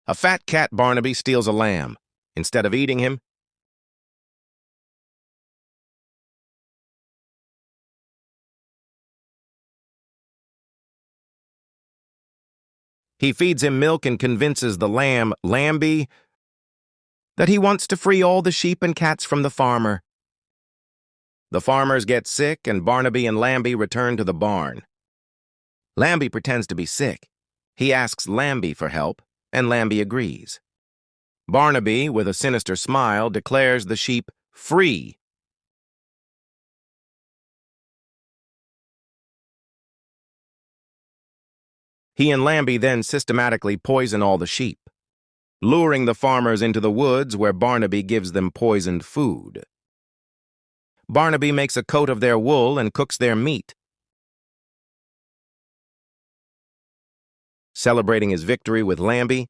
A fat cat Barnaby steals a lamb. Instead of eating him, he feeds him milk and convinces the lamb, Lambie, that he wants to free all the sheep and cats from the farmer. The farmers get sick, and Barnaby and Lambie return to the barn. Lambie pretends to be sick. He asks Lambie for help, and Lambie agrees. Barnaby, with a sinister smile, declares the sheep free. He and Lambie then systematically poison all the sheep, luring the farmers into the woods where Barnaby gives them poisoned food. Barnaby makes a coat of their wool and cooks their meat. Celebrating his victory with Lambie,